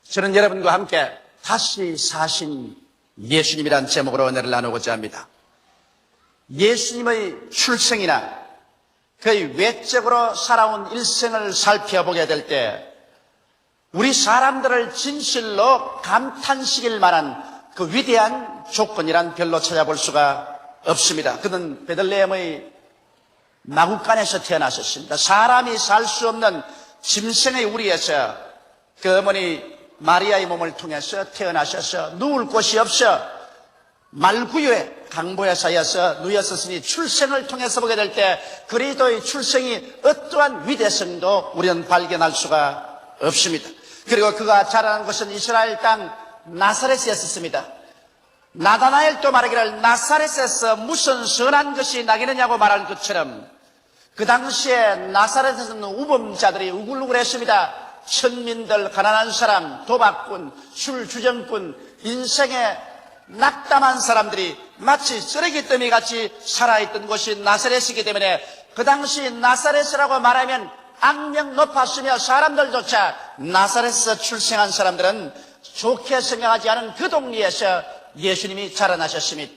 저는 여러분과 함께 다시 사신 예수님이란 제목으로 은혜를 나누고자 합니다. 예수님의 출생이나 그의 외적으로 살아온 일생을 살펴보게 될 때 우리 사람들을 진실로 감탄시킬 만한 그 위대한 조건이란 별로 찾아볼 수가 없습니다. 그는 베들레헴의 마구간에서 태어나셨습니다. 사람이 살 수 없는 짐승의 우리에서 그 어머니 마리아의 몸을 통해서 태어나셔서 누울 곳이 없어 말구유에 강보에 쌓여서 누였었으니 출생을 통해서 보게 될 때 그리스도의 출생이 어떠한 위대성도 우리는 발견할 수가 없습니다. 그리고 그가 자라난 것은 이스라엘 땅 나사렛이었습니다. 나다나엘도 말하기를 나사렛에서 무슨 선한 것이 나겠느냐고 말한 것처럼 그 당시에 나사렛에서는 우범자들이 우글우글했습니다. 천민들, 가난한 사람, 도박꾼, 술주정꾼, 인생에 낙담한 사람들이 마치 쓰레기 더미 같이 살아있던 곳이 나사렛이기 때문에 그 당시 나사렛이라고 말하면 악명 높았으며 사람들조차 나사렛에서 출생한 사람들은 좋게 생각하지 않은 그 동리에서 예수님이 자라나셨습니다.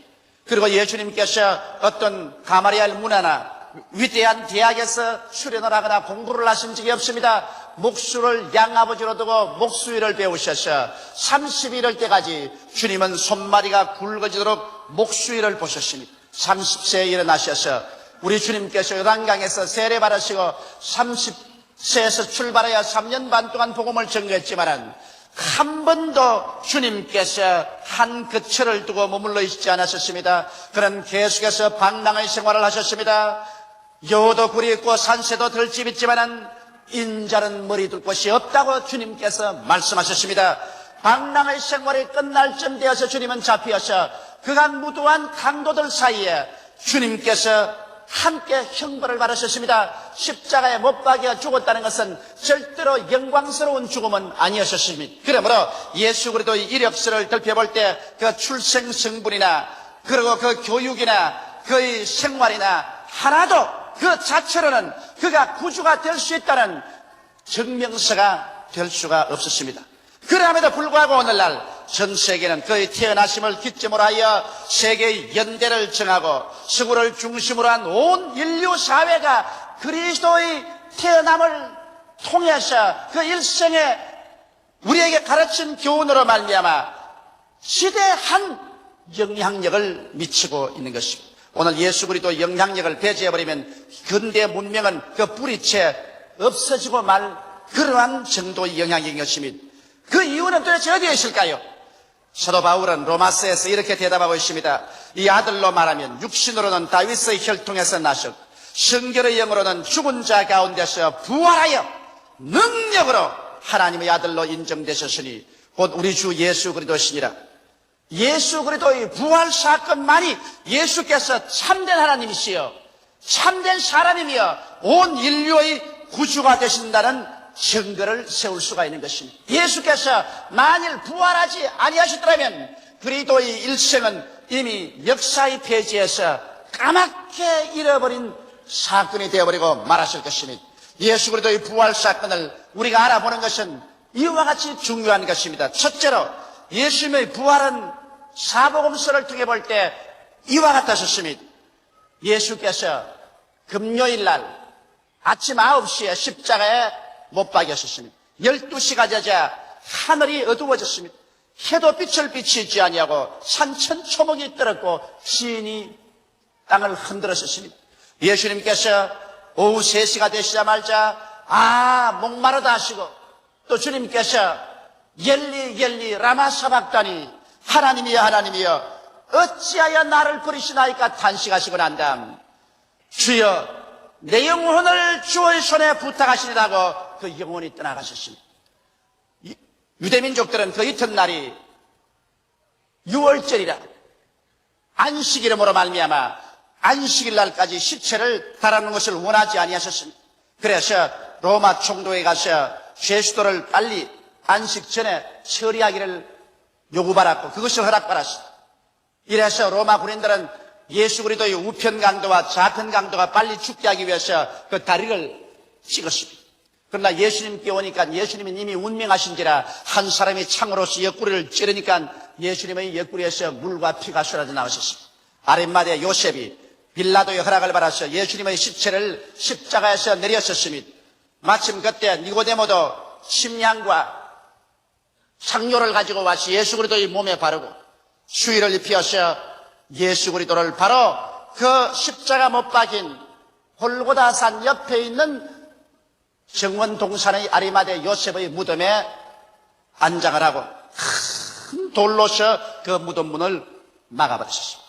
그리고 예수님께서 어떤 가마리엘 문화나 위대한 대학에서 수련을 하거나 공부를 하신 적이 없습니다. 목수를 양아버지로 두고 목수일을 배우셔서 30일 일 때까지 주님은 손마디가 굵어지도록 목수일을 보셨습니다. 30세에 일어나셔서 우리 주님께서 요단강에서 세례받으시고 30세에서 출발하여 3년 반 동안 복음을 전거했지만은 한 번도 주님께서 한 거처를 두고 머물러 있지 않으셨습니다. 그는 계속해서 방랑의 생활을 하셨습니다. 여우도 굴이 있고 산새도 들집 있지만은 인자는 머리 둘 곳이 없다고 주님께서 말씀하셨습니다. 방랑의 생활이 끝날 쯤 되어서 주님은 잡히어서 그간 무도한 강도들 사이에 주님께서 함께 형벌을 받으셨습니다. 십자가에 못 박여 죽었다는 것은 절대로 영광스러운 죽음은 아니었습니다. 그러므로 예수 그리스도의 이력서를 살펴볼 때 그 출생 성분이나 그리고 그 교육이나 그의 생활이나 하나도 그 자체로는 그가 구주가 될 수 있다는 증명서가 될 수가 없었습니다. 그럼에도 불구하고 오늘날 전 세계는 그의 태어나심을 기점으로 하여 세계의 연대를 정하고 서구를 중심으로 한 온 인류 사회가 그리스도의 태어남을 통해서 그 일생에 우리에게 가르친 교훈으로 말미암아 지대한 영향력을 미치고 있는 것입니다. 오늘 예수 그리스도 영향력을 배제해버리면 근대 문명은 그 뿌리채 없어지고 말 그러한 정도의 영향력인 것입니다. 그 이유는 도대체 어디에 있을까요? 사도 바울은 로마서에서 이렇게 대답하고 있습니다. 이 아들로 말하면 육신으로는 다윗의 혈통에서 나셨고 성결의 영으로는 죽은 자 가운데서 부활하여 능력으로 하나님의 아들로 인정되셨으니 곧 우리 주 예수 그리스도시니라. 예수 그리스도의 부활 사건만이 예수께서 참된 하나님이시여 참된 사람이며 온 인류의 구주가 되신다는 증거를 세울 수가 있는 것입니다. 예수께서 만일 부활하지 아니하셨더라면 그리스도의 일생은 이미 역사의 페이지에서 까맣게 잃어버린 사건이 되어버리고 말았을 것입니다. 예수 그리스도의 부활 사건을 우리가 알아보는 것은 이와 같이 중요한 것입니다. 첫째로 예수님의 부활은 사복음서를 통해 볼 때 이와 같았습니다. 예수께서 금요일 날 아침 9시에 십자가에 못 박였습니다. 12시가 되자 하늘이 어두워졌습니다. 해도 빛을 비치지 아니하고 산천초목이 떨었고 시인이 땅을 흔들었습니다. 예수님께서 오후 3시가 되시자마자 목마르다 하시고 또 주님께서 엘리 라마 사박다니 하나님이여 하나님이여 어찌하여 나를 버리시나이까 탄식하시고 난 다음 주여 내 영혼을 주의 손에 부탁하시리라고 그 영혼이 떠나가셨습니다. 유대민족들은 그 이튿날이 6월절이라 안식일음으로 말미암아 안식일 날까지 시체를 달아놓는 것을 원하지 아니하셨습니다. 그래서 로마 총독에 가서 제수도를 빨리 안식 전에 처리하기를 요구받았고 그것을 허락받았습니다. 이래서 로마 군인들은 예수 그리스도의 우편 강도와 좌편 강도가 빨리 죽게 하기 위해서 그 다리를 찍었습니다. 그러나 예수님께 오니까 예수님은 이미 운명하신지라 한 사람이 창으로서 옆구리를 찌르니까 예수님의 옆구리에서 물과 피가 쏟아져 나오셨습니다. 아랫마대 요셉이 빌라도의 허락을 받아서 예수님의 시체를 십자가에서 내렸었습니다. 마침 그때 니고데모도 침향과 향료를 가지고 와서 예수 그리스도의 몸에 바르고 수의를 입히어서 예수 그리스도를 바로 그 십자가 못 박인 골고다산 옆에 있는 정원 동산의 아리마대 요셉의 무덤에 안장을 하고 큰 돌로서 그 무덤 문을 막아버렸습니다.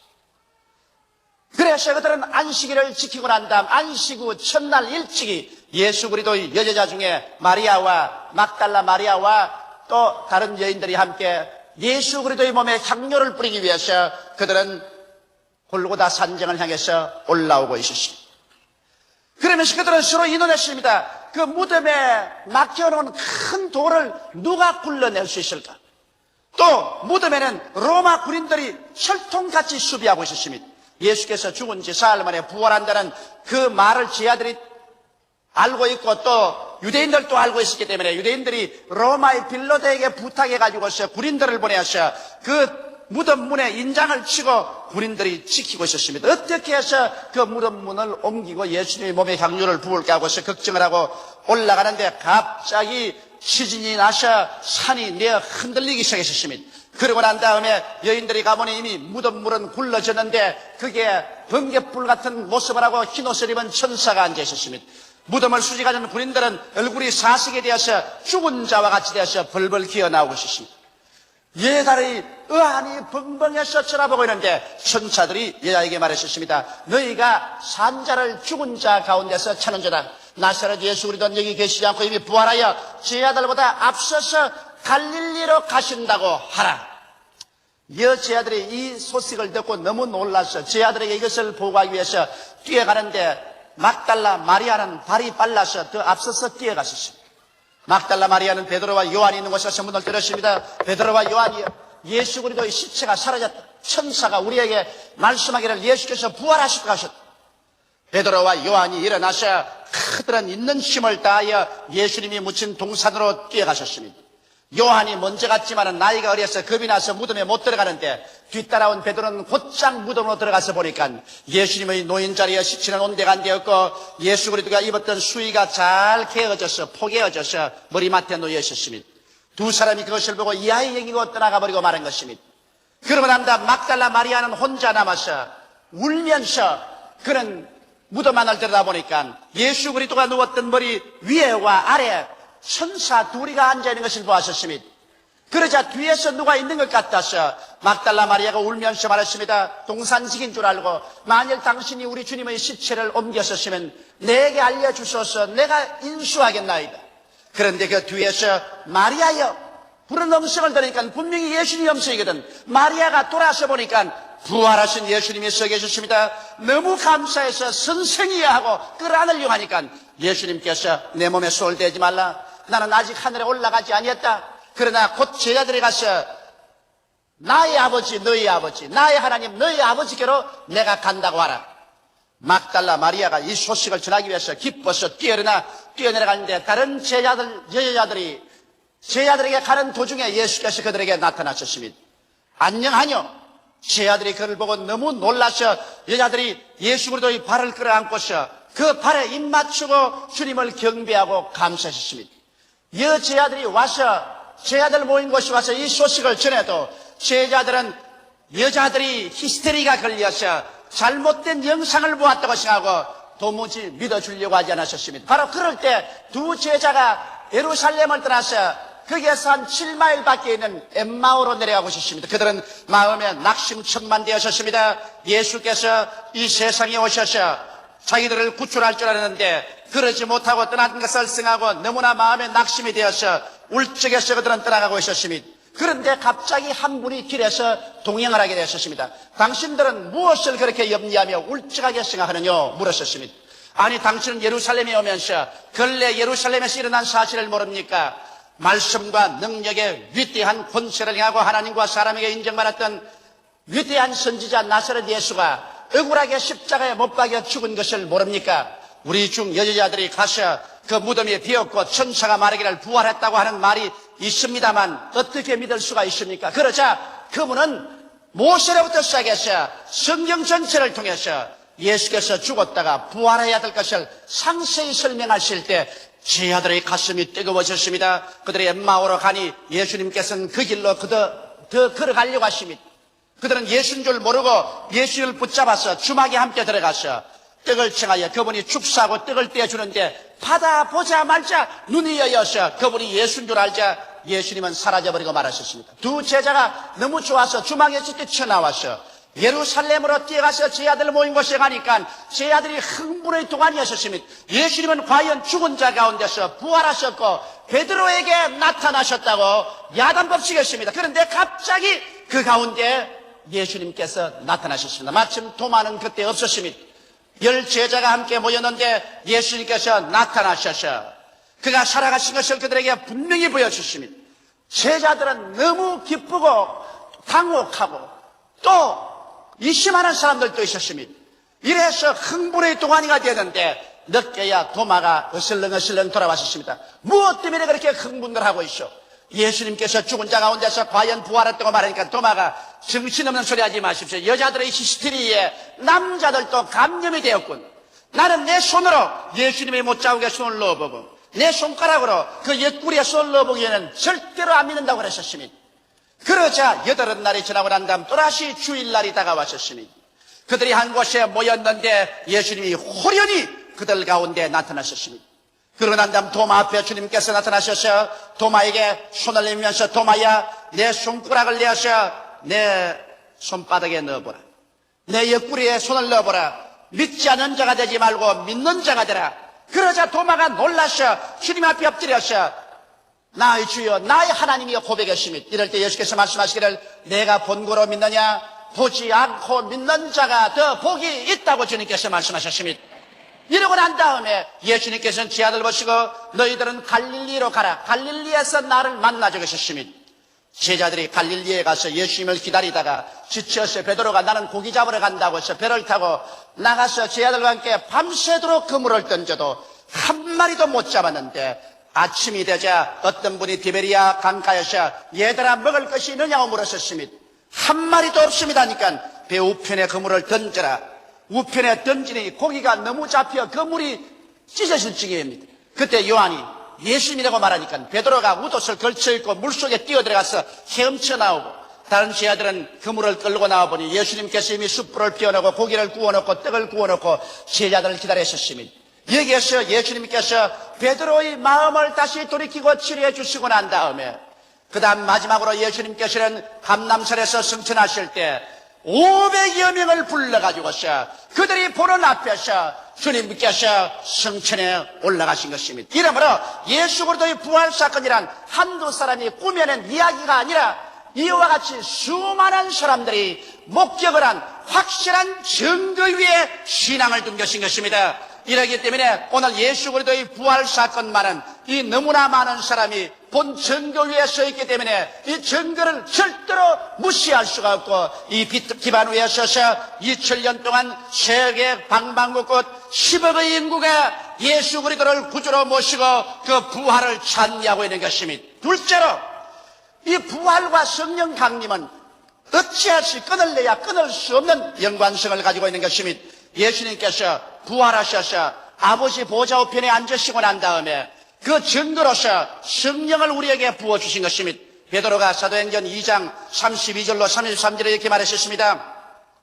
그래서 그들은 안식일을 지키고 난 다음 안식 후 첫날 일찍이 예수 그리스도의 여제자 중에 마리아와 막달라 마리아와 또 다른 여인들이 함께 예수 그리스도의 몸에 향료를 뿌리기 위해서 그들은 골고다 산정을 향해서 올라오고 있었습니다. 그러면서 그들은 서로 의논했습니다. 그 무덤에 막혀놓은 큰 돌을 누가 굴러낼 수 있을까? 또 무덤에는 로마 군인들이 철통같이 수비하고 있었습니다. 예수께서 죽은 지 사흘 만에 부활한다는 그 말을 제자들이 알고 있고 또 유대인들도 알고 있었기 때문에 유대인들이 로마의 빌로데에게 부탁해가지고서 군인들을 보내서 그 무덤 문에 인장을 치고 군인들이 지키고 있었습니다. 어떻게 해서 그 무덤 문을 옮기고 예수님의 몸에 향유를 부을까 하고서 걱정을 하고 올라가는데 갑자기 지진이 나서 산이 내어 흔들리기 시작했습니다. 그러고 난 다음에 여인들이 가보니 이미 무덤 물은 굴러졌는데 그게 번갯불 같은 모습을 하고 흰옷을 입은 천사가 앉아 있었습니다. 무덤을 수직하는 군인들은 얼굴이 사색이 되어서 죽은 자와 같이 되어서 벌벌 기어나오고 있었습니다. 여자들이 의안이 벙벙해서 쳐다보고 있는데 천사들이 여자에게 말했었습니다. 너희가 산자를 죽은 자 가운데서 찾는 자다. 나사렛 예수 그리스도는 여기 계시지 않고 이미 부활하여 제 아들보다 앞서서 갈릴리로 가신다고 하라. 여제자들이 이 소식을 듣고 너무 놀라서 제 아들에게 이것을 보고하기 위해서 뛰어가는데 막달라 마리아는 발이 빨라서 더 앞서서 뛰어갔었습니다. 막달라 마리아는 베드로와 요한이 있는 곳에서 문을 들었습니다. 베드로와 요한이 예수 그리스도의 시체가 사라졌다. 천사가 우리에게 말씀하기를 예수께서 부활하셨다 하셨다. 베드로와 요한이 일어나서 그들은 있는 힘을 다하여 예수님이 묻힌 동산으로 뛰어가셨습니다. 요한이 먼저 갔지만 나이가 어려서 겁이 나서 무덤에 못 들어가는데 뒤따라온 베드로는 곧장 무덤으로 들어가서 보니까 예수님의 노인자리에 시체는 온데간데 없고 예수 그리스도가 입었던 수의가 잘 개어져서 포개어져서 머리맡에 놓여 있었습니다. 두 사람이 그것을 보고 이하에 여기고 떠나가버리고 말한 것입니다. 그러고 난 다음 막달라 마리아는 혼자 남아서 울면서 그는 무덤 안을 들여다보니까 예수 그리스도가 누웠던 머리 위에와 아래 천사 둘이가 앉아있는 것을 보았었습니다. 그러자 뒤에서 누가 있는 것 같아서 막달라 마리아가 울면서 말했습니다. 동산직인 줄 알고 만일 당신이 우리 주님의 시체를 옮겼었으면 내게 알려주소서 내가 인수하겠나이다. 그런데 그 뒤에서 마리아여 부른 음성을 들으니까 분명히 예수님 음성이거든. 마리아가 돌아서 보니까 부활하신 예수님이 서 계셨습니다. 너무 감사해서 선생이야 하고 끌어안으려고 하니까 예수님께서 내 몸에 손을 대지 말라. 나는 아직 하늘에 올라가지 아니했다. 그러나 곧 제자들이 가서 나의 아버지 너희 아버지 나의 하나님 너희 아버지께로 내가 간다고 하라. 막달라 마리아가 이 소식을 전하기 위해서 기뻐서 뛰어내려가는데 다른 여자들이 제자들에게 가는 도중에 예수께서 그들에게 나타나셨습니다. 안녕하뇨. 제자들이 그를 보고 너무 놀라서 여자들이 예수 그리스도의 발을 끌어안고서 그 발에 입 맞추고 주님을 경배하고 감사하셨습니다. 여제자들이 와서 제자들 모인 곳에 와서 이 소식을 전해도 제자들은 여자들이 히스테리가 걸려서 잘못된 영상을 보았다고 생각하고 도무지 믿어주려고 하지 않으셨습니다. 바로 그럴 때 두 제자가 예루살렘을 떠나서 거기에서 한 7마일 밖에 있는 엠마오로 내려가고 있었습니다. 그들은 마음에 낙심천만되었습니다. 예수께서 이 세상에 오셔서 자기들을 구출할 줄 알았는데 그러지 못하고 떠난 것을 생각하고 너무나 마음에 낙심이 되어서 울적해서 그들은 떠나가고 있었습니다. 그런데 갑자기 한 분이 길에서 동행을 하게 되었습니다. 당신들은 무엇을 그렇게 염려하며 울적하게 생각하느냐 물었었습니다. 아니 당신은 예루살렘에 오면서 근래 예루살렘에서 일어난 사실을 모릅니까? 말씀과 능력의 위대한 권세를 행하고 하나님과 사람에게 인정받았던 위대한 선지자 나사렛 예수가 억울하게 십자가에 못 박여 죽은 것을 모릅니까? 우리 중 여자들이 가서 그 무덤이 비었고 천사가 말하기를 부활했다고 하는 말이 있습니다만 어떻게 믿을 수가 있습니까? 그러자 그분은 모세로부터 시작해서 성경 전체를 통해서 예수께서 죽었다가 부활해야 될 것을 상세히 설명하실 때 제 아들의 가슴이 뜨거워졌습니다. 그들의 엠마오로 가니 예수님께서는 그 길로 더 걸어가려고 하십니다. 그들은 예수인 줄 모르고 예수를 붙잡아서 주막에 함께 들어가서 떡을 청하여 그분이 축사하고 떡을 떼어주는데 받아보자 말자 눈이 여여서 그분이 예수인 줄 알자 예수님은 사라져버리고 말하셨습니다. 두 제자가 너무 좋아서 주막에서 뛰쳐나와서 예루살렘으로 뛰어가서 제 아들 모인 곳에 가니까 제 아들이 흥분의 동안이었습니다. 예수님은 과연 죽은 자 가운데서 부활하셨고 베드로에게 나타나셨다고 야단법칙했습니다. 그런데 갑자기 그 가운데 예수님께서 나타나셨습니다. 마침 도마는 그때 없었습니다. 10 제자가 함께 모였는데 예수님께서 나타나셔서 그가 살아가신 것을 그들에게 분명히 보여주십니다. 제자들은 너무 기쁘고 당혹하고 또 이심하는 사람들도 있었습니다. 이래서 흥분의 동안이가 되는데 늦게야 도마가 어슬렁어슬렁 돌아왔었습니다. 무엇 때문에 그렇게 흥분을 하고 있어? 예수님께서 죽은 자 가운데서 과연 부활했다고 말하니까 도마가 정신없는 소리 하지 마십시오. 여자들의 히스테리에 남자들도 감염이 되었군. 나는 내 손으로 예수님의 못자국에 손을 넣어보고 내 손가락으로 그 옆구리에 손을 넣어보기에는 절대로 안 믿는다고 그랬었습니다. 그러자 8날이 지나고 난 다음 또다시 주일날이 다가왔었습니다. 그들이 한 곳에 모였는데 예수님이 호련히 그들 가운데 나타나셨습니다. 그러고 난 다음 도마 앞에 주님께서 나타나셔서 도마에게 손을 내밀면서 도마야 내 손가락을 내어서 내 손바닥에 넣어보라. 내 옆구리에 손을 넣어보라. 믿지 않는 자가 되지 말고 믿는 자가 되라. 그러자 도마가 놀라서 주님 앞에 엎드려서 나의 주여 나의 하나님이여 고백했습니다. 이럴 때 예수께서 말씀하시기를 내가 본고로 믿느냐 보지 않고 믿는 자가 더 복이 있다고 주님께서 말씀하셨습니다. 이러고 난 다음에 예수님께서는 제 아들 보시고 너희들은 갈릴리로 가라. 갈릴리에서 나를 만나 적으셨습니다. 제자들이 갈릴리에 가서 예수님을 기다리다가 지쳐서 베드로가 나는 고기 잡으러 간다고 해서 배를 타고 나가서 제 아들과 함께 밤새도록 그물을 던져도 한 마리도 못 잡았는데 아침이 되자 어떤 분이 디베리아 강가에서 얘들아 먹을 것이 있느냐고 물었었습니다. 한 마리도 없습니다 하니까 배 우편에 그물을 던져라. 우편에 던지니 고기가 너무 잡혀 그물이 찢어질 지경입니다. 그때 요한이 예수님이라고 말하니까 베드로가 웃옷을 걸쳐입고 물속에 뛰어들어가서 헤엄쳐 나오고 다른 제자들은 그물을 끌고 나와보니 예수님께서 이미 숯불을 피워놓고 고기를 구워놓고 떡을 구워놓고 제자들을 기다리셨습니다. 여기에서 예수님께서 베드로의 마음을 다시 돌이키고 치료해 주시고 난 다음에 그 다음 마지막으로 예수님께서는 감람산에서 승천하실 때 500여 명을 불러가지고서 그들이 보는 앞에서 주님께서 승천에 올라가신 것입니다. 이러므로 예수 그리스도의 부활 사건이란 한두 사람이 꾸며낸 이야기가 아니라 이와 같이 수많은 사람들이 목격을 한 확실한 증거 위에 신앙을 둔 것입니다. 이러기 때문에 오늘 예수 그리스도의 부활 사건만은 이 너무나 많은 사람이 본 증거 위에 서 있기 때문에 이 증거를 절대로 무시할 수가 없고 이 기반 위에 서서 2000년 동안 세계 방방곡곡 10억의 인구가 예수 그리스도를 구주로 모시고 그 부활을 찬미하고 있는 것입니다. 둘째로 이 부활과 성령 강림은 어찌할지 끊을래야 끊을 수 없는 연관성을 가지고 있는 것입니다. 예수님께서 부활하셔서 아버지 보좌 우편에 앉으시고 난 다음에 그 증거로서 성령을 우리에게 부어주신 것입니다. 베드로가 사도행전 2장 32절로 33절에 이렇게 말하셨습니다.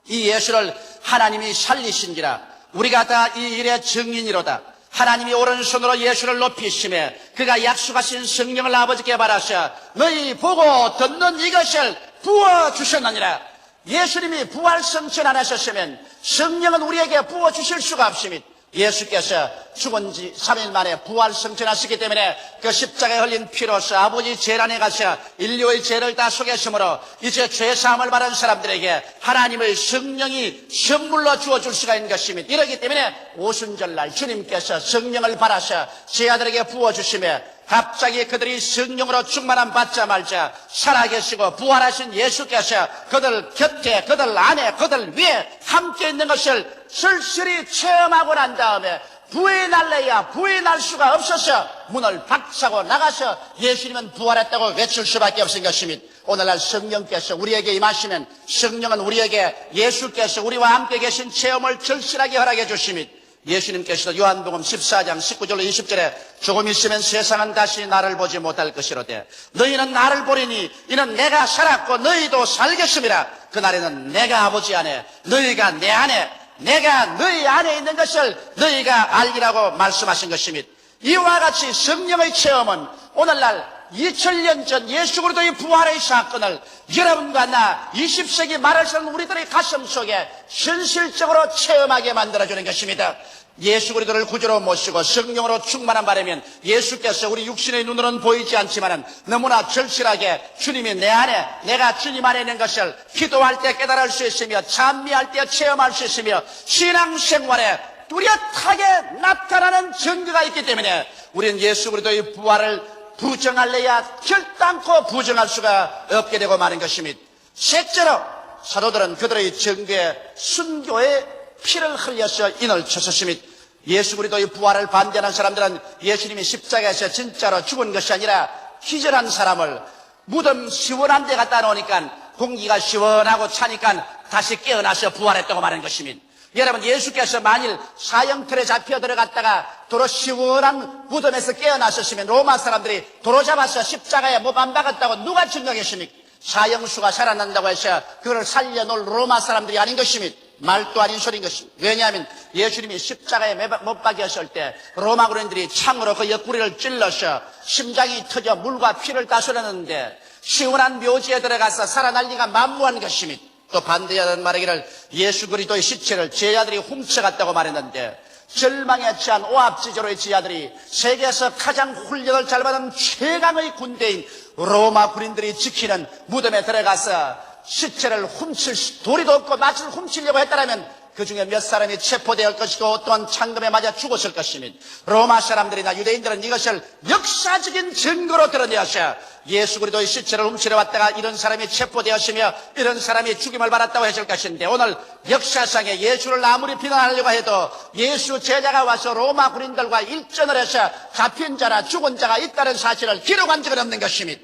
이 예수를 하나님이 살리신지라 우리가 다 이 일의 증인이로다. 하나님이 오른손으로 예수를 높이시매 그가 약속하신 성령을 아버지께 받아서 너희 보고 듣는 이것을 부어주셨느니라. 예수님이 부활 성천 안 하셨으면 성령은 우리에게 부어주실 수가 없습니다. 예수께서 죽은 지 3일 만에 부활 성천하시기 때문에 그 십자가에 흘린 피로서 아버지 제란에 가서 인류의 죄를 다 속였으므로 이제 죄사함을 받은 사람들에게 하나님의 성령이 선물로 주어줄 수가 있는 것입니다. 이러기 때문에 오순절날 주님께서 성령을 받아서 제 아들에게 부어주시며 갑자기 그들이 성령으로 충만함 받자마자 살아계시고 부활하신 예수께서 그들 곁에 그들 안에 그들 위에 함께 있는 것을 절실히 체험하고 난 다음에 부인할래야 부인할 수가 없어서 문을 박차고 나가서 예수님은 부활했다고 외칠 수밖에 없은 것입니다. 오늘날 성령께서 우리에게 임하시면 성령은 우리에게 예수께서 우리와 함께 계신 체험을 절실하게 허락해 주십니다. 예수님께서도 요한복음 14장 19절로 20절에 조금 있으면 세상은 다시 나를 보지 못할 것이로되 너희는 나를 보리니 이는 내가 살았고 너희도 살겠음이라. 그날에는 내가 아버지 안에 너희가 내 안에 내가 너희 안에 있는 것을 너희가 알리라고 말씀하신 것입니다. 이와 같이 성령의 체험은 오늘날 2000년 전 예수 그리스도의 부활의 사건을 여러분과 나 20세기 말을 사는 우리들의 가슴 속에 현실적으로 체험하게 만들어주는 것입니다. 예수 그리스도를 구주로 모시고 성령으로 충만한 바라면 예수께서 우리 육신의 눈으로는 보이지 않지만 너무나 절실하게 주님이 내 안에 내가 주님 안에 있는 것을 기도할 때 깨달을 수 있으며 찬미할 때 체험할 수 있으며 신앙생활에 뚜렷하게 나타나는 증거가 있기 때문에 우리는 예수 그리스도의 부활을 부정할래야 결단코 부정할 수가 없게 되고 마는 것입니다. 셋째로 사도들은 그들의 증거에 순교의 피를 흘려서 인을 쳤었습니다. 예수 그리스도의 부활을 반대하는 사람들은 예수님이 십자가에서 진짜로 죽은 것이 아니라 기절한 사람을 무덤 시원한 데 갖다 놓으니까 공기가 시원하고 차니까 다시 깨어나서 부활했다고 말하는 것입니다. 여러분, 예수께서 만일 사형틀에 잡혀 들어갔다가 도로 시원한 무덤에서 깨어나셨으면 로마 사람들이 도로 잡아서 십자가에 못 안 박았다고 누가 증명했습니까? 사형수가 살아난다고 해서 그걸 살려놓을 로마 사람들이 아닌 것입니다. 말도 아닌 소리인 것입니다. 왜냐하면 예수님이 십자가에 못 박였을 때 로마 군인들이 창으로 그 옆구리를 찔러서 심장이 터져 물과 피를 따서렸는데 시원한 묘지에 들어가서 살아날 리가 만무한 것입니다. 또 반대하는 말하기를 예수 그리스도의 시체를 제자들이 훔쳐갔다고 말했는데 절망에 처한 오합지졸의 제자들이 세계에서 가장 훈련을 잘 받은 최강의 군대인 로마 군인들이 지키는 무덤에 들어가서 시체를 훔칠 도리도 없고 마치를 훔치려고 했다면 그 중에 몇 사람이 체포될 것이고 또한 창금에 맞아 죽었을 것입니다. 로마 사람들이나 유대인들은 이것을 역사적인 증거로 드러내어서 예수 그리스도의 시체를 훔치러 왔다가 이런 사람이 체포되었으며 이런 사람이 죽임을 받았다고 했을 것인데 오늘 역사상에 예수를 아무리 비난하려고 해도 예수 제자가 와서 로마 군인들과 일전을 해서 잡힌 자나 죽은 자가 있다는 사실을 기록한 적은 없는 것입니다.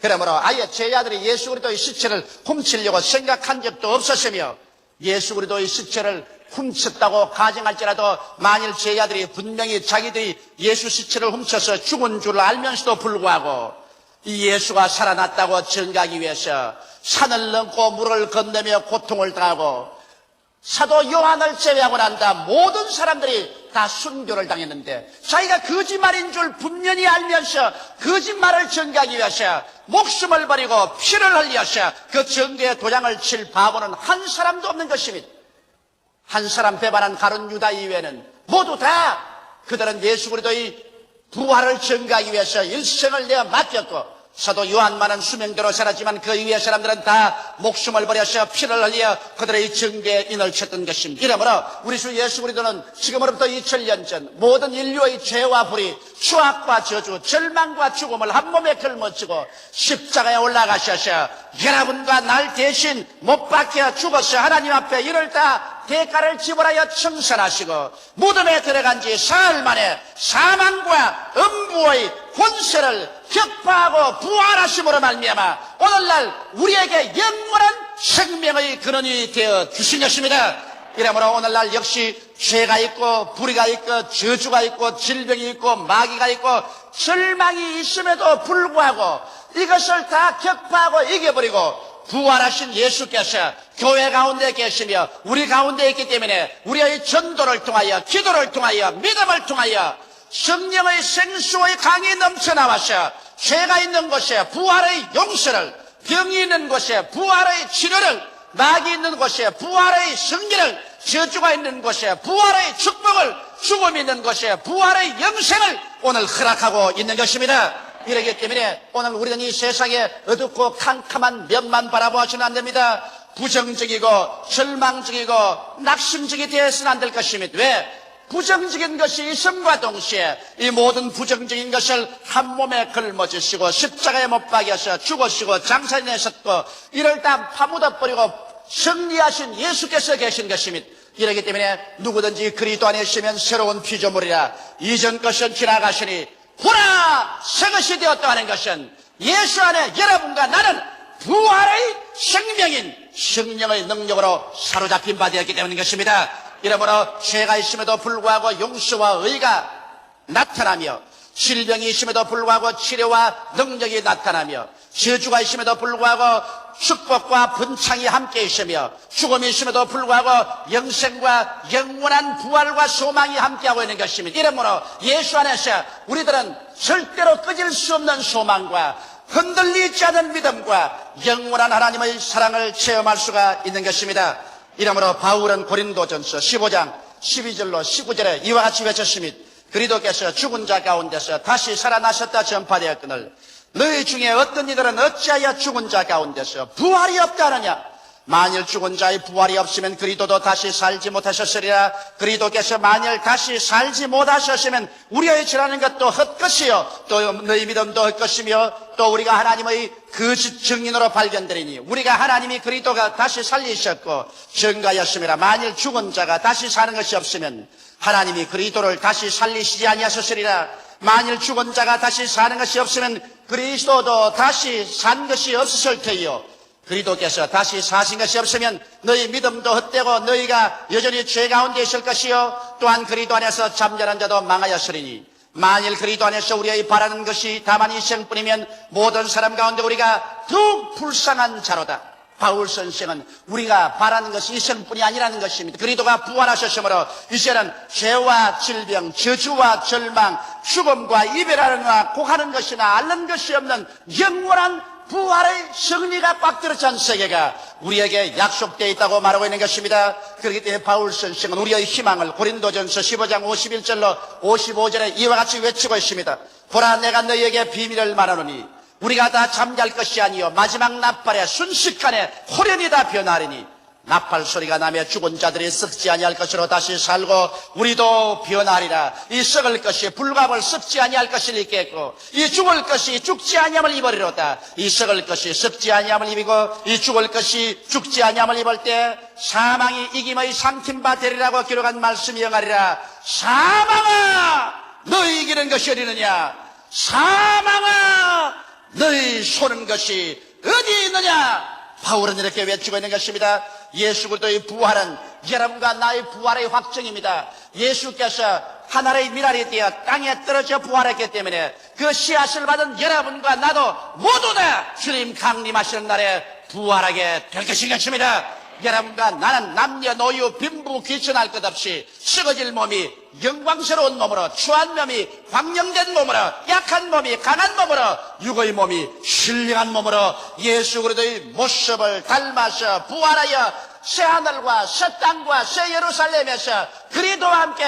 그러므로 아예 제자들이 예수 그리스도의 시체를 훔치려고 생각한 적도 없었으며 예수 그리스도의 시체를 훔쳤다고 가정할지라도 만일 제자들이 분명히 자기들이 예수 시체를 훔쳐서 죽은 줄 알면서도 불구하고 이 예수가 살아났다고 증거하기 위해서 산을 넘고 물을 건너며 고통을 당하고 사도 요한을 제외하고 난다 모든 사람들이 다 순교를 당했는데 자기가 거짓말인 줄 분명히 알면서 거짓말을 증거하기 위해서 목숨을 버리고 피를 흘려서 그 증거에 도장을 칠 바보는 한 사람도 없는 것입니다. 한 사람 배반한 가룟 유다 이외에는 모두 다 그들은 예수 그리스도의 부활을 증거하기 위해서 일생을 내어 맡겼고 사도 요한만은 수명대로 살았지만 그 이외의 사람들은 다 목숨을 버려서 피를 흘려 그들의 증거에 인을 쳤던 것입니다. 이러므로 우리 주 예수 그리스도는 지금으로부터 2000년 전 모든 인류의 죄와 불의, 추악과 저주, 절망과 죽음을 한 몸에 걸머쥐고 십자가에 올라가셔서 여러분과 날 대신 못 박혀 죽어서 하나님 앞에 이를 다 대가를 지불하여 청산하시고 무덤에 들어간 지 사흘 만에 사망과 음부의 권세를 격파하고 부활하심으로 말미암아 오늘날 우리에게 영원한 생명의 근원이 되어 주신 것입니다. 이러므로 오늘날 역시 죄가 있고 불의가 있고 저주가 있고 질병이 있고 마귀가 있고 절망이 있음에도 불구하고 이것을 다 격파하고 이겨버리고 부활하신 예수께서 교회 가운데 계시며 우리 가운데 있기 때문에 우리의 전도를 통하여 기도를 통하여 믿음을 통하여 성령의 생수의 강이 넘쳐나와서 죄가 있는 곳에 부활의 용서를, 병이 있는 곳에 부활의 치료를, 마귀 있는 곳에 부활의 승리를, 저주가 있는 곳에 부활의 축복을, 죽음이 있는 곳에 부활의 영생을 오늘 허락하고 있는 것입니다. 이러기 때문에 오늘 우리는 이 세상에 어둡고 캄캄한 면만 바라보아서는 안 됩니다. 부정적이고 절망적이고 낙심적이 되어서는 안 될 것입니다. 왜? 부정적인 것이 있음과 동시에 이 모든 부정적인 것을 한 몸에 걸머지시고 십자가에 못 박여서 죽으시고 장사내셨고 이를 다 파묻어버리고 승리하신 예수께서 계신 것입니다. 이러기 때문에 누구든지 그리스도 안에 있으면 새로운 피조물이라. 이전 것은 지나가시니 보라 새 것이 되었다 하는 것은 예수 안에 여러분과 나는 부활의 생명인 성령의 능력으로 사로잡힌 바 되었기 때문인 것입니다. 이러므로 죄가 있음에도 불구하고 용서와 의가 나타나며, 질병이 있음에도 불구하고 치료와 능력이 나타나며, 저주가 있음에도 불구하고 축복과 번창이 함께 있으며, 죽음이 있음에도 불구하고 영생과 영원한 부활과 소망이 함께하고 있는 것입니다. 이러므로 예수 안에서 우리들은 절대로 꺼질 수 없는 소망과 흔들리지 않은 믿음과 영원한 하나님의 사랑을 체험할 수가 있는 것입니다. 이러므로 바울은 고린도전서 15장 12절로 19절에 이와 같이 외쳤습니다. 그리스도께서 죽은 자 가운데서 다시 살아나셨다 전파되었거늘 너희 중에 어떤 이들은 어찌하여 죽은 자 가운데서 부활이 없다 하느냐. 만일 죽은 자의 부활이 없으면 그리스도도 다시 살지 못하셨으리라. 그리스도께서 만일 다시 살지 못하셨으면 우리의 지라는 것도 헛것이요 또 너희 믿음도 헛것이며 또 우리가 하나님의 거짓 증인으로 발견되리니 우리가 하나님이 그리스도가 다시 살리셨고 증거하였음이라. 만일 죽은 자가 다시 사는 것이 없으면 하나님이 그리스도를 다시 살리시지 아니하셨으리라. 만일 죽은 자가 다시 사는 것이 없으면 그리스도도 다시 산 것이 없으실 터이요 그리스도께서 다시 사신 것이 없으면 너희 믿음도 헛되고 너희가 여전히 죄 가운데 있을 것이요 또한 그리스도 안에서 잠자는 자도 망하였으리니 만일 그리스도 안에서 우리의 바라는 것이 다만 이 생뿐이면 모든 사람 가운데 우리가 더욱 불쌍한 자로다. 바울 선생은 우리가 바라는 것이 이 생뿐이 아니라는 것입니다. 그리스도가 부활하셨으므로 이제는 죄와 질병, 저주와 절망, 죽음과 이별하느나 곡하는 것이나 앓는 것이 없는 영원한 부활의 승리가 꽉 들어찬 세계가 우리에게 약속되어 있다고 말하고 있는 것입니다. 그렇기 때문에 바울 선생은 우리의 희망을 고린도전서 15장 51절로 55절에 이와 같이 외치고 있습니다. 보라 내가 너희에게 비밀을 말하노니 우리가 다 잠잘 것이 아니요 마지막 나팔에 순식간에 호련히 다 변하리니 나팔 소리가 나며 죽은 자들이 썩지 아니할 것으로 다시 살고 우리도 변하리라. 이 썩을 것이 불갑을 썩지 아니할 것을 입겠고 이 죽을 것이 죽지 아니함을 입으리로다. 이 썩을 것이 썩지 아니함을 입이고 이 죽을 것이 죽지 아니함을 입을 때 사망이 이김의 삼킨 바 되리라고 기록한 말씀이 영하리라. 사망아 너희 이기는 것이 어디느냐. 사망아 너희 쏘는 것이 어디 있느냐. 바울은 이렇게 외치고 있는 것입니다. 예수 그리스도의 부활은 여러분과 나의 부활의 확정입니다. 예수께서 하늘의 미랄이 되어 땅에 떨어져 부활했기 때문에 그 씨앗을 받은 여러분과 나도 모두 다 주님 강림하시는 날에 부활하게 될 것입니다. 여러분과 나는 남녀노유 빈부 귀천할 것 없이 썩어질 몸이 영광스러운 몸으로, 추한 몸이 광명된 몸으로, 약한 몸이 강한 몸으로, 육의 몸이 신령한 몸으로 예수 그리스도의 모습을 닮아서 부활하여 새 하늘과 새 땅과 새 예루살렘에서 그리스도와 함께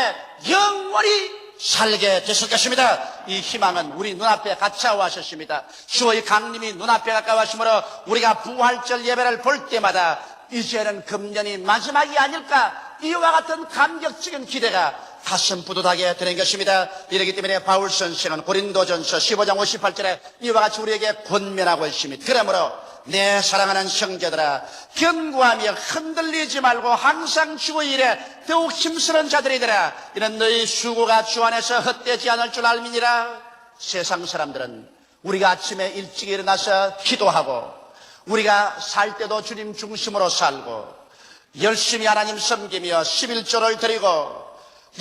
영원히 살게 됐을 것입니다. 이 희망은 우리 눈앞에 가까워하셨습니다. 주의 강림이 눈앞에 가까워하시므로 우리가 부활절 예배를 볼 때마다 이제는 금년이 마지막이 아닐까, 이와 같은 감격적인 기대가 가슴 뿌듯하게 되는 것입니다. 이렇기 때문에 바울 선생은 고린도전서 15장 58절에 이와 같이 우리에게 권면하고 있습니다. 그러므로 내 사랑하는 형제들아, 견고하며 흔들리지 말고 항상 주의 일에 더욱 힘쓰는 자들이더라. 이는 너희 수고가 주 안에서 헛되지 않을 줄 알미니라. 세상 사람들은 우리가 아침에 일찍 일어나서 기도하고, 우리가 살 때도 주님 중심으로 살고, 열심히 하나님 섬기며 11조를 드리고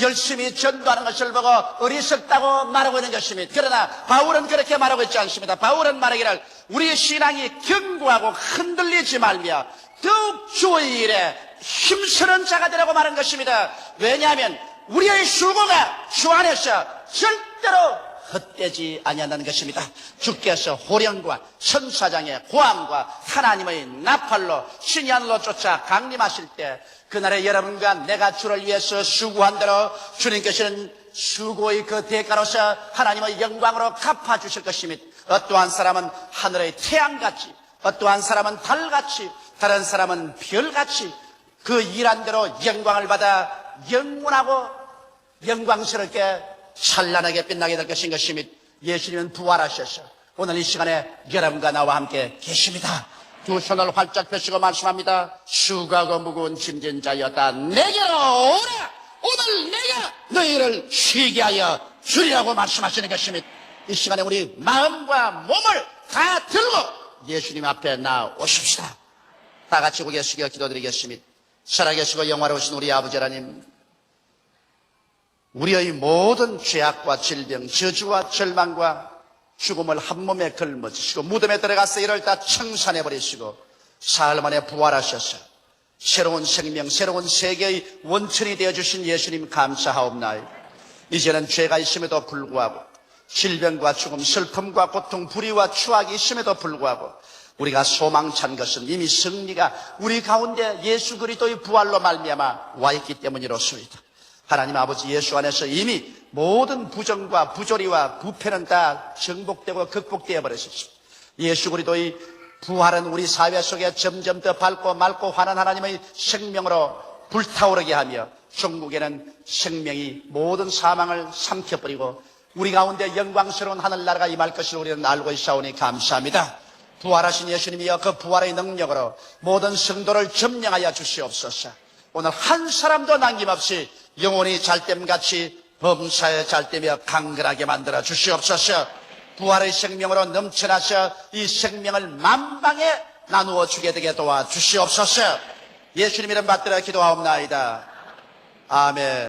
열심히 전도하는 것을 보고 어리석다고 말하고 있는 것입니다. 그러나 바울은 그렇게 말하고 있지 않습니다. 바울은 말하기를 우리의 신앙이 견고하고 흔들리지 말며 더욱 주의 일에 힘쓰는 자가 되라고 말한 것입니다. 왜냐하면 우리의 수고가 주 안에서 절대로 헛되지 아니한다는 것입니다. 주께서 호령과 천사장의 고함과 하나님의 나팔로 신이 하늘로 쫓아 강림하실 때 그날에 여러분과 내가 주를 위해서 수고한 대로 주님께서는 수고의 그 대가로서 하나님의 영광으로 갚아주실 것입니다. 어떠한 사람은 하늘의 태양같이, 어떠한 사람은 달같이, 다른 사람은 별같이 그 일한 대로 영광을 받아 영원하고 영광스럽게 찬란하게 빛나게 될 것인 것입니다. 예수님은 부활하셔서 오늘 이 시간에 여러분과 나와 함께 계십니다. 두 손을 활짝 펴시고 말씀합니다. 수고하고 무거운 짐진 자였다. 내게로 오라. 오늘 내가 너희를 쉬게 하여 주리라고 말씀하시는 것입니다. 이 시간에 우리 마음과 몸을 다 들고 예수님 앞에 나오십시다. 다 같이 고개 숙여 기도드리겠습니다. 살아계시고 영화로우신 우리 아버지 하나님, 우리의 모든 죄악과 질병, 저주와 절망과 죽음을 한 몸에 걸머지시고 무덤에 들어가서 이를 다 청산해버리시고 사흘 만에 부활하셔서 새로운 생명, 새로운 세계의 원천이 되어주신 예수님 감사하옵나이다. 이제는 죄가 있음에도 불구하고 질병과 죽음, 슬픔과 고통, 불의와 추악이 있음에도 불구하고 우리가 소망찬 것은 이미 승리가 우리 가운데 예수 그리스도의 부활로 말미암아 와 있기 때문이로소이다. 하나님 아버지, 예수 안에서 이미 모든 부정과 부조리와 부패는 다 정복되고 극복되어 버렸습니다. 예수 그리스도의 부활은 우리 사회 속에 점점 더 밝고 맑고 환한 하나님의 생명으로 불타오르게 하며 천국에는 생명이 모든 사망을 삼켜버리고 우리 가운데 영광스러운 하늘나라가 임할 것을 우리는 알고 있사오니 감사합니다. 부활하신 예수님이여 그 부활의 능력으로 모든 성도를 점령하여 주시옵소서. 오늘 한 사람도 남김없이 영혼이 잘됨같이 범사에 잘되며 강건하게 만들어 주시옵소서. 부활의 생명으로 넘쳐나서 이 생명을 만방에 나누어 주게 되게 도와주시옵소서. 예수님 이름 받들어 기도하옵나이다. 아멘.